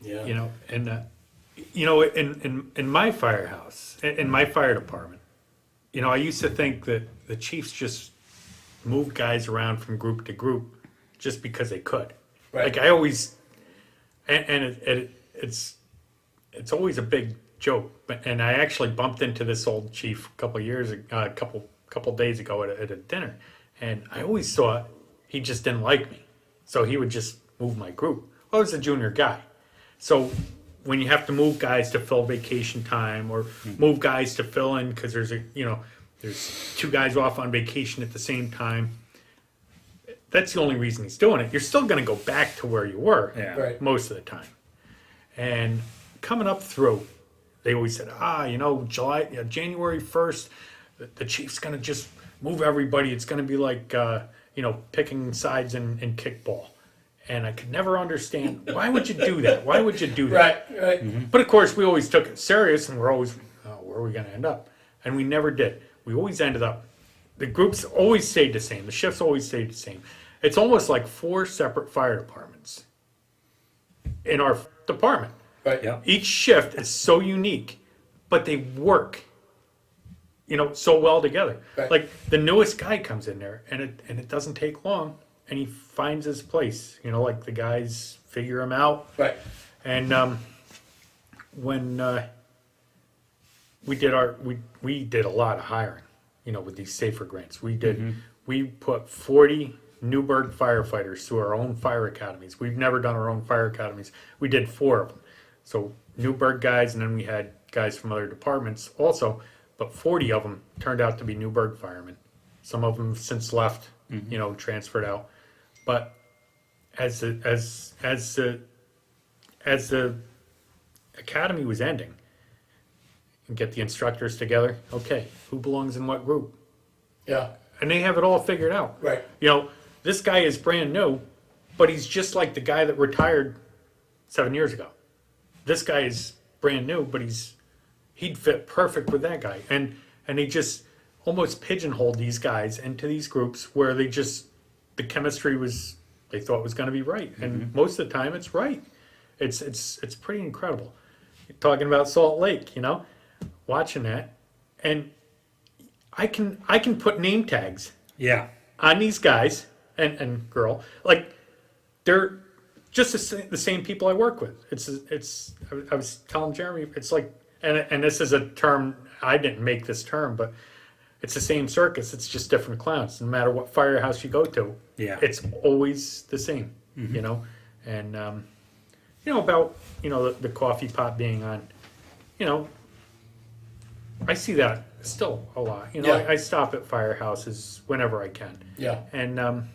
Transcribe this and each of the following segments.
Yeah. In my firehouse, in my fire department, I used to think that the chiefs just moved guys around from group to group just because they could. Right. Like I always, it's always a big joke. And I actually bumped into this old chief a couple of couple days ago at a dinner, and I always thought he just didn't like me, so he would just move my group. Well, I was a junior guy, so when you have to move guys to fill vacation time or move guys to fill in because there's two guys off on vacation at the same time. That's the only reason he's doing it. You're still going to go back to where you were Right. most of the time. And coming up through, they always said, January 1st, the Chiefs going to just move everybody. It's going to be like, picking sides in kickball. And I could never understand, why would you do that? Why would you do that? Right. Right. But of course, we always took it serious, and we're always, where are we going to end up? And we never did. We always ended up, the groups always stayed the same. The shifts always stayed the same. It's almost like 4 separate fire departments in our department. Right. Yeah. Each shift is so unique, but they work, so well together. Right. Like the newest guy comes in there, and it doesn't take long, and he finds his place. Like the guys figure him out. Right. And when we did a lot of hiring, with these safer grants. We put 40 Newburgh firefighters through our own fire academies. We've never done our own fire academies. We did 4 of them. So Newburgh guys, and then we had guys from other departments also, but 40 of them turned out to be Newburgh firemen. Some of them have since left, transferred out. But as the academy was ending, and get the instructors together, okay, who belongs in what group? Yeah. And they have it all figured out. Right. This guy is brand new, but he's just like the guy that retired 7 years ago. This guy is brand new, but he'd fit perfect with that guy. And they just almost pigeonholed these guys into these groups where the chemistry they thought was going to be right. And most of the time it's right. It's pretty incredible. You're talking about Salt Lake, watching that, and I can put name tags Yeah. on these guys and girl, like they're just the same people I work with. I was telling Jeremy, it's like, and this is a term, I didn't make this term, but it's the same circus. It's just different clowns. No matter what firehouse you go to, Yeah. it's always the same, and about the coffee pot being on, I see that still a lot. Yeah. I stop at firehouses whenever I can. Yeah. And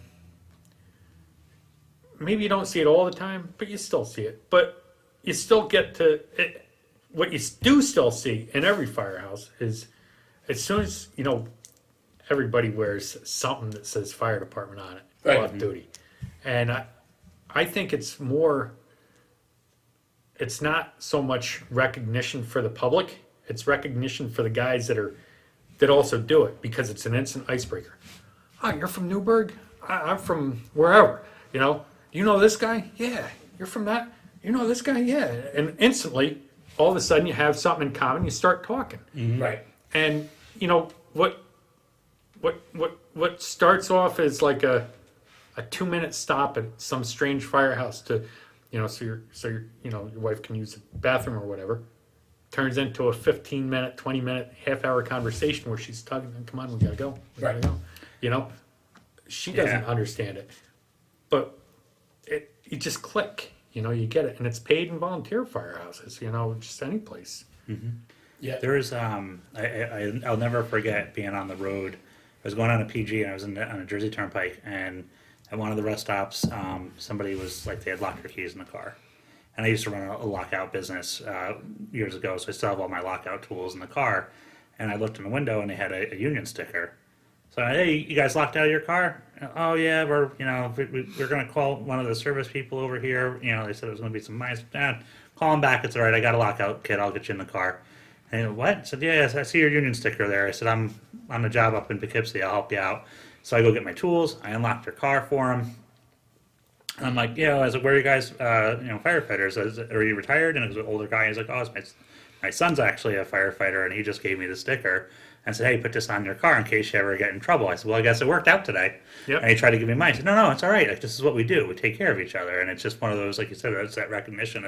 maybe you don't see it all the time, but you still see it. But you still get to it. What you do still see in every firehouse is as soon as, everybody wears something that says fire department on it, Right. off duty. And I think it's not so much recognition for the public. It's recognition for the guys that also do it, because it's an instant icebreaker. Oh, you're from Newburgh? I'm from wherever. You know this guy? Yeah. You're from that? You know this guy? Yeah. And instantly, all of a sudden, you have something in common. You start talking. Right. And what starts off as like a 2-minute stop at some strange firehouse to, so your wife can use the bathroom or whatever, turns into a 15-minute, 20-minute, half-hour conversation where she's talking, come on, we gotta go. We gotta Right. go. She doesn't Yeah. understand it. But you just click, you get it. And it's paid and volunteer firehouses, just any place. Yeah. There was I'll never forget being on the road. I was going on a PG and I was on a Jersey Turnpike, and at one of the rest stops, somebody was like, they had locked their keys in the car. And I used to run a lockout business years ago, so I still have all my lockout tools in the car. And I looked in the window and they had a union sticker. So, hey, you guys locked out of your car? Oh yeah, we're going to call one of the service people over here. They said it was going to be some mice. Call them back. It's all right. I got a lockout kit. I'll get you in the car. And what? I said, yes, I see your union sticker there. I said, I'm on the job up in Poughkeepsie. I'll help you out. So I go get my tools. I unlock their car for them. And I'm like, I was like, where are you guys, firefighters? Are you retired? And it was an older guy. He's like, oh, it's my son's actually a firefighter, and he just gave me the sticker and said, hey, put this on your car in case you ever get in trouble. I said, well, I guess it worked out today. Yep. And he tried to give me mine. I said, no, it's all right. Like, this is what we do. We take care of each other. And it's just one of those, like you said, it's that recognition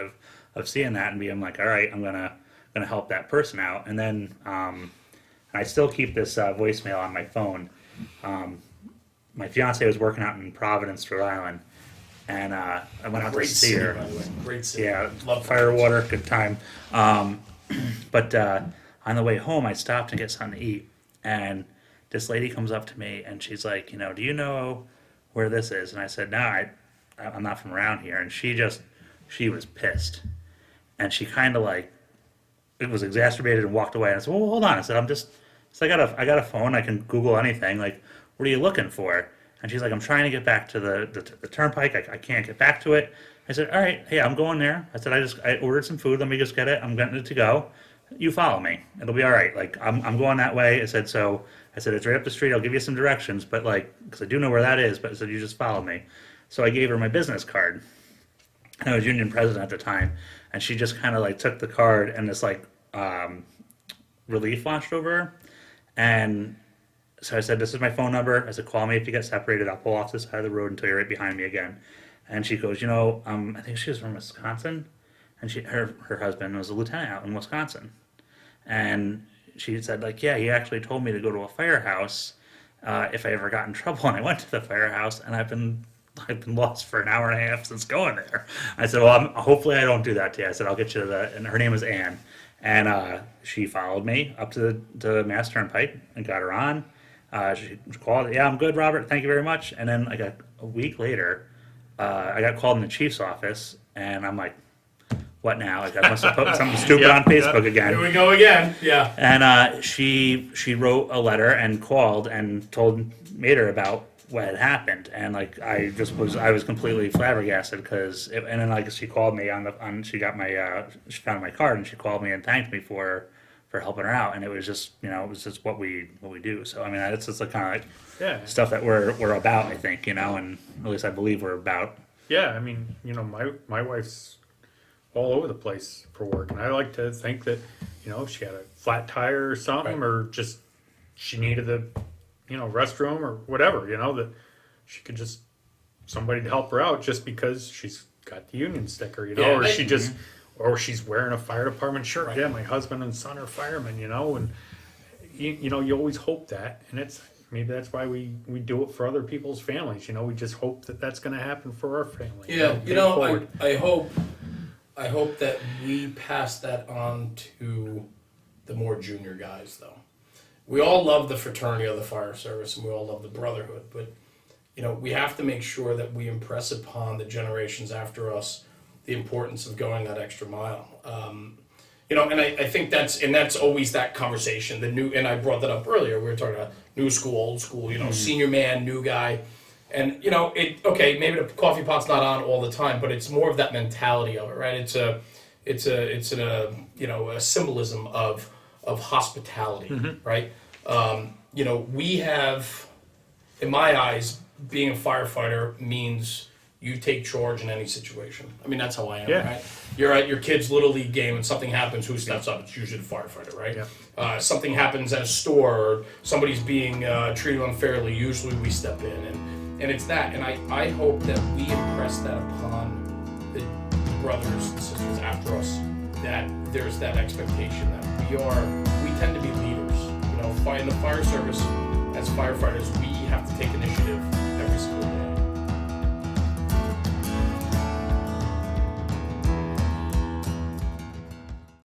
of seeing that and being like, all right, I'm gonna help that person out. And then and I still keep this voicemail on my phone. My fiance was working out in Providence, Rhode Island, and I went out to Great see city, her. by the way. Great city. Yeah, Love firewater, good time. But on the way home, I stopped and get something to eat, and this lady comes up to me and she's like, do you know where this is? And I said, no, I'm not from around here. And she was pissed, and she kind of like, it was exacerbated and walked away. And I said, well, hold on. I said, I got a phone. I can Google anything. Like, what are you looking for? And she's like, I'm trying to get back to the turnpike. I can't get back to it. I said, all right, hey, I'm going there. I said, I ordered some food. Let me just get it. I'm getting it to go. You follow me. It'll be all right. Like, I'm going that way. I said, it's right up the street. I'll give you some directions, but like, because I do know where that is, but I said, you just follow me. So I gave her my business card. I was union president at the time, and she just kind of like took the card, and this like relief washed over her. And so I said, this is my phone number. I said, call me if you get separated. I'll pull off the side of the road until you're right behind me again. And she goes, I think she was from Wisconsin, and her husband was a lieutenant out in Wisconsin. And she said, like, yeah, he actually told me to go to a firehouse if I ever got in trouble. And I went to the firehouse, and I've been lost for an hour and a half since going there. I said, well, hopefully I don't do that to you. I said, I'll get you to and her name was Ann. And she followed me up to the Mass Turnpike and got her on. She called, yeah, I'm good, Robert, thank you very much. And then like a week later, I got called in the chief's office, and I'm like, what now? Like, I must have put something stupid on Facebook again. Here we go again. Yeah. And she wrote a letter and called and told Mater about what had happened. And like, I was completely flabbergasted and then like she called me she found my card, and she called me and thanked me for helping her out. And it was just, what we do. So, I mean, it's just the kind of stuff that we're about, I think, and at least I believe we're about. Yeah, I mean, my wife's all over the place for work, and I like to think that, she had a flat tire or something, Right. or just she needed the, restroom or whatever, that she could just somebody to help her out just because she's got the union sticker, Yeah, or or she's wearing a fire department shirt. Right. Yeah, my husband and son are firemen, and you always hope that, and maybe that's why we do it for other people's families. We just hope that that's going to happen for our family. Yeah, pay forward. I hope that we pass that on to the more junior guys, though. We all love the fraternity of the fire service, and we all love the brotherhood, but we have to make sure that we impress upon the generations after us the importance of going that extra mile. And I think that's always that conversation. And I brought that up earlier. We were talking about new school, old school. Senior man, new guy, and maybe the coffee pot's not on all the time, but it's more of that mentality of it, right? It's a symbolism of hospitality, right? We have, in my eyes, being a firefighter means you take charge in any situation. I mean, that's how I am, right? You're at your kid's Little League game and something happens, who steps up? It's usually the firefighter, right? Yeah. Something happens at a store, or somebody's being treated unfairly, usually we step in. And it's that. And I hope that we impress that upon the brothers and sisters after us, that there's that expectation that we tend to be leaders. In the fire service, as firefighters, we